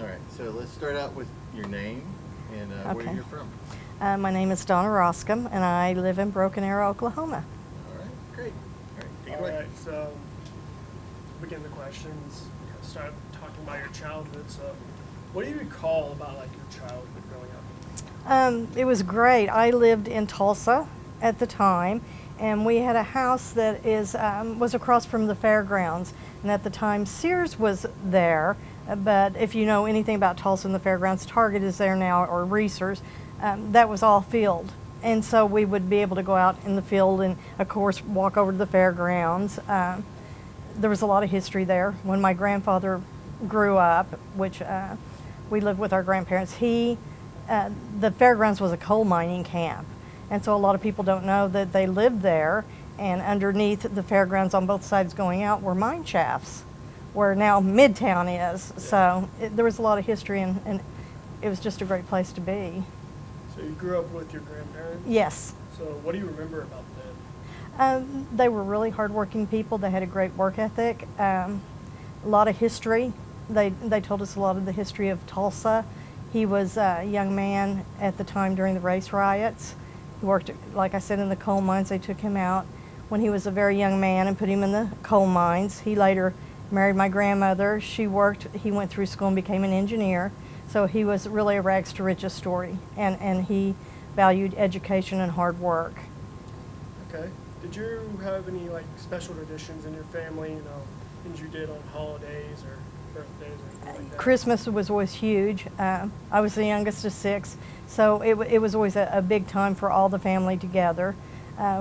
All right, so let's start out with your name and where Okay. you're from. My name is Donna Roskam, and I live in Broken Arrow, Oklahoma. All right, great. All right, take it All away. right, so to begin the questions, start talking about your childhood. So, what do you recall about like your childhood growing up? It was great. I lived in Tulsa at the time, and we had a house that was across from the fairgrounds. And at the time, Sears was there. But if you know anything about Tulsa and the fairgrounds, Target is there now, or Reese's. That was all field. And so we would be able to go out in the field and, of course, walk over to the fairgrounds. There was a lot of history there. When my grandfather grew up, which we lived with our grandparents, the fairgrounds was a coal mining camp. And so a lot of people don't know that they lived there, and underneath the fairgrounds on both sides going out were mine shafts, where now Midtown is. So there was a lot of history, and it was just a great place to be. So you grew up with your grandparents? Yes. So what do you remember about them? They were really hardworking people. They had a great work ethic, a lot of history. They told us a lot of the history of Tulsa. He was a young man at the time during the race riots. He worked, like I said, in the coal mines. They took him out when he was a very young man and put him in the coal mines. He later married my grandmother. He went through school and became an engineer. So he was really a rags to riches story, and he valued education and hard work. Okay. Did you have any like special traditions in your family? You know, things you did on holidays or birthdays or anything like that? Christmas was always huge. I was the youngest of 6, so it was always a big time for all the family together.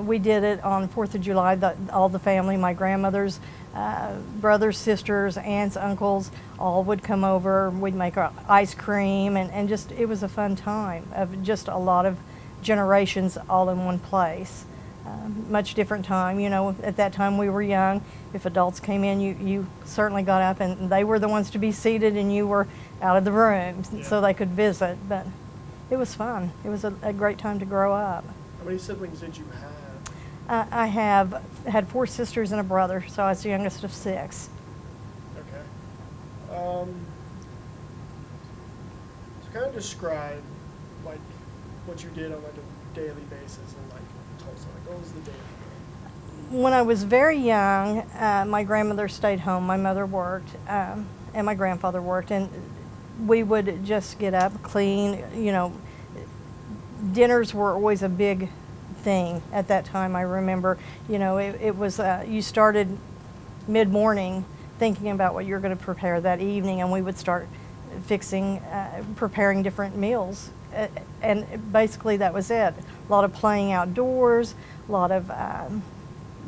We did it on 4th of July, all the family, my grandmother's brothers, sisters, aunts, uncles, all would come over. We'd make ice cream, and just, it was a fun time of just a lot of generations all in one place. Much different time, you know, at that time we were young. If adults came in, you certainly got up, and they were the ones to be seated, and you were out of the room so they could visit. But it was fun. It was a great time to grow up. How many siblings did you have? I had 4 sisters and a brother, so I was the youngest of 6. Okay. So kind of describe like what you did on like a daily basis in like Tulsa. Like what was the day? When I was very young, my grandmother stayed home, my mother worked, and my grandfather worked, and we would just get up, clean, you know. Dinners were always a big thing at that time. I remember, you know, it was, you started mid-morning thinking about what you're going to prepare that evening, and we would start preparing different meals. And basically that was it. A lot of playing outdoors, a lot of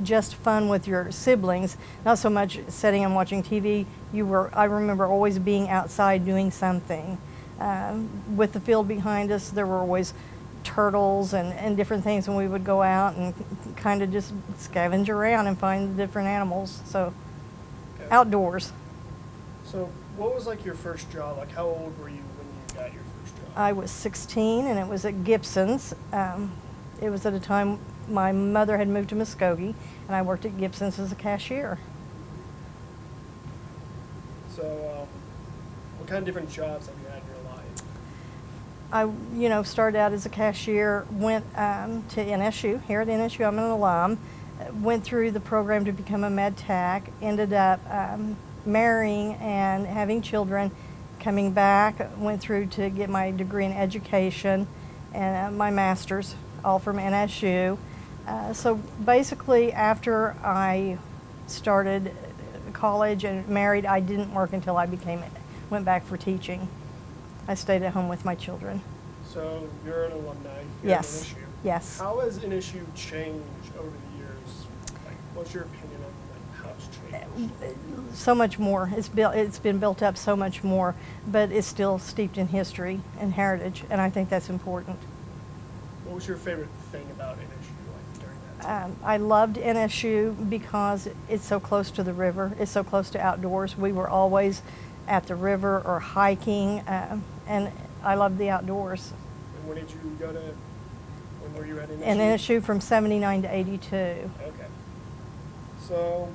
just fun with your siblings, not so much sitting and watching TV. I remember always being outside doing something. With the field behind us, there were always turtles and different things, and we would go out and kind of just scavenge around and find the different animals. So outdoors. So what was like your first job? Like how old were you when you got your first job? I was 16, and it was at Gibson's. It was at a time my mother had moved to Muskogee, and I worked at Gibson's as a cashier. So what kind of different jobs have you had in your life? I started out as a cashier, went to NSU. Here at NSU, I'm an alum. Went through the program to become a med tech, ended up marrying and having children, coming back, went through to get my degree in education and my master's, all from NSU. So basically, after I started college and married, I didn't work until I went back for teaching. I stayed at home with my children. So you're an alumni here Yes. at NSU. Yes. How has NSU changed over the years? Like, what's your opinion on like how it's changed? So much more. It's been built up so much more, but it's still steeped in history and heritage, and I think that's important. What was your favorite thing about NSU like during that time? I loved NSU because it's so close to the river. It's so close to outdoors. We were always at the river or hiking, and I loved the outdoors. And when were you at NSU? And NSU from 79 to 82. Okay. So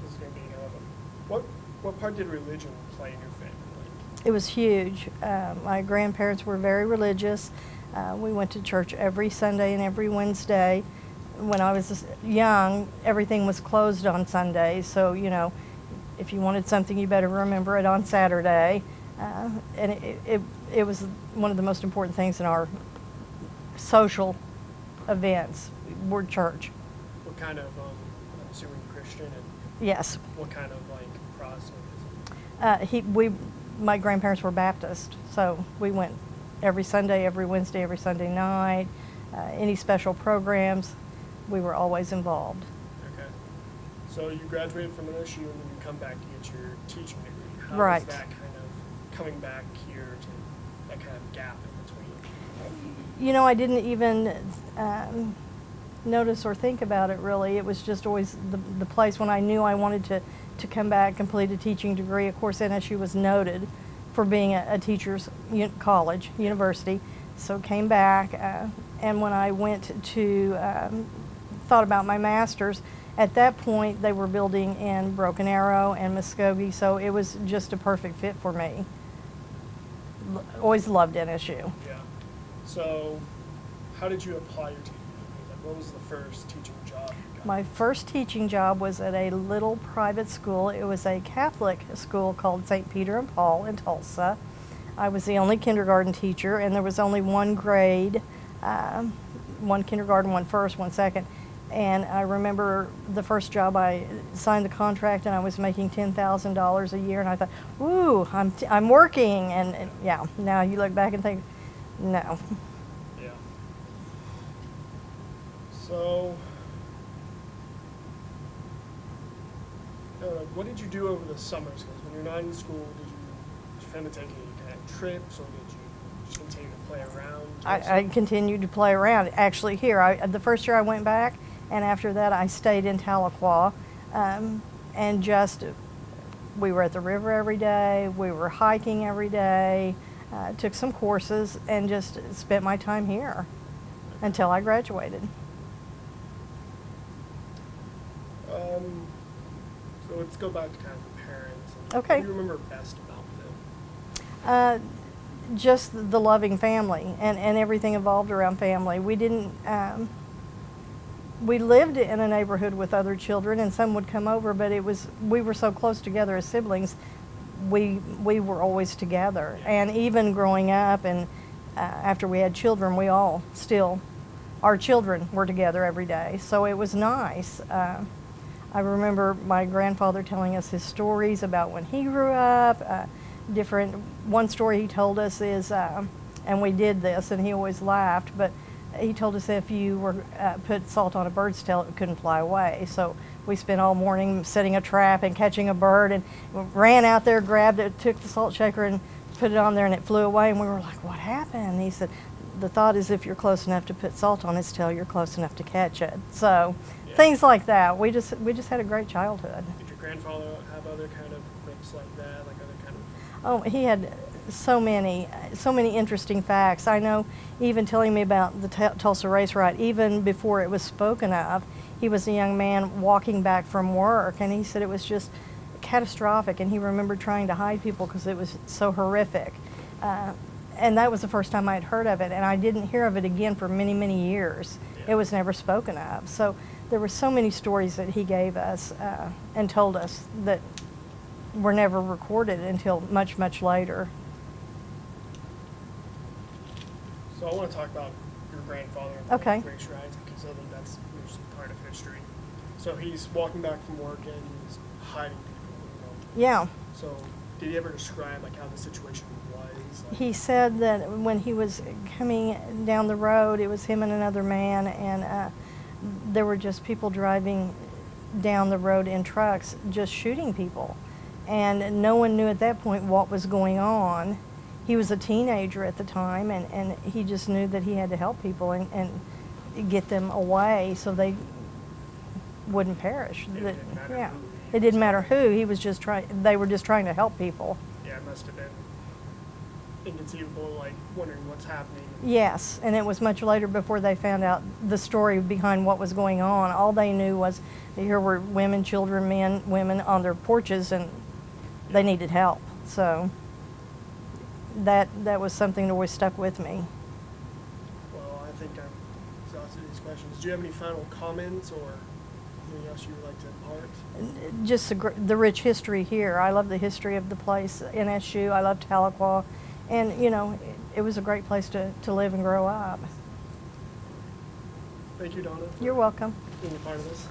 this is going to be kind of a What part did religion play in your family? It was huge. My grandparents were very religious. We went to church every Sunday and every Wednesday. When I was young, everything was closed on Sundays, so, you know, if you wanted something, you better remember it on Saturday. And it was one of the most important things in our social events, were church. What kind of, I'm assuming Christian, and Yes. what kind of like Protestant? My grandparents were Baptist, so we went every Sunday, every Wednesday, every Sunday night. Any special programs, we were always involved. Okay. So you graduated from MSU and then you come back to get your teaching degree. How Right. was that kind of coming back here to that kind of gap in between? You know, I didn't even notice or think about it really. It was just always the place when I knew I wanted to come back, complete a teaching degree. Of course, NSU was noted for being a teacher's college, university. So came back, and when I went to, thought about my master's, at that point they were building in Broken Arrow and Muskogee, so it was just a perfect fit for me. Always loved NSU. Yeah. So how did you apply your teaching degree? Like, what was the first teaching job you got? My first teaching job was at a little private school. It was a Catholic school called St. Peter and Paul in Tulsa. I was the only kindergarten teacher, and there was only one grade, one kindergarten, one first, one second. And I remember the first job, I signed the contract and I was making $10,000 a year, and I thought, ooh, I'm working. And yeah, now you look back and think, no. Yeah. So, what did you do over the summers? Because when you're not in school, did you kind of take any kind of trips, or did you just continue to play around? I continued to play around. Actually, here, the first year I went back, and after that I stayed in Tahlequah, and just, we were at the river every day, we were hiking every day, took some courses, and just spent my time here until I graduated. So let's go back to kind of the parents. And Okay. What do you remember best about them? Just the loving family, and everything evolved around family. We didn't, we lived in a neighborhood with other children, and some would come over, but we were so close together as siblings, we were always together. And even growing up, and after we had children, we all still, our children were together every day, so it was nice. I remember my grandfather telling us his stories about when he grew up. One story he told us is, and we did this, and he always laughed, but he told us if you were put salt on a bird's tail, it couldn't fly away. So we spent all morning setting a trap and catching a bird, and ran out there, grabbed it, took the salt shaker and put it on there, and it flew away. And we were like, what happened? And he said, the thought is if you're close enough to put salt on its tail, you're close enough to catch it. So things like that. We just had a great childhood. Did your grandfather have other kind of quips like that, like other kind of? Oh, he had so many interesting facts. I know, even telling me about the Tulsa race riot, even before it was spoken of, he was a young man walking back from work, and he said it was just catastrophic, and he remembered trying to hide people because it was so horrific. And that was the first time I had heard of it, and I didn't hear of it again for many, many years. Yeah. It was never spoken of. So there were so many stories that he gave us and told us that were never recorded until much, much later. So I want to talk about your grandfather and Okay. the race riots, because I think that's just part of history. So he's walking back from work and he's hiding people. Yeah. So did he ever describe like how the situation was? Like, He said that when he was coming down the road, it was him and another man, and there were just people driving down the road in trucks just shooting people. And no one knew at that point what was going on. He was a teenager at the time, and he just knew that he had to help people and get them away so they wouldn't perish. It didn't matter Yeah, who. it didn't matter who. He was just they were just trying to help people. yeah, it must have been. inconceivable, like wondering what's happening. Yes, and it was much later before they found out the story behind what was going on. All they knew was that here were women, children, men, women on their porches, and they needed help. So that was something that always stuck with me. Well, I think I've exhausted these questions. Do you have any final comments or anything else you would like to impart? Just the rich history here. I love the history of the place, NSU. I love Tahlequah. And, you know, it was a great place to live and grow up. Thank you, Donna. You're welcome. Being a part of this.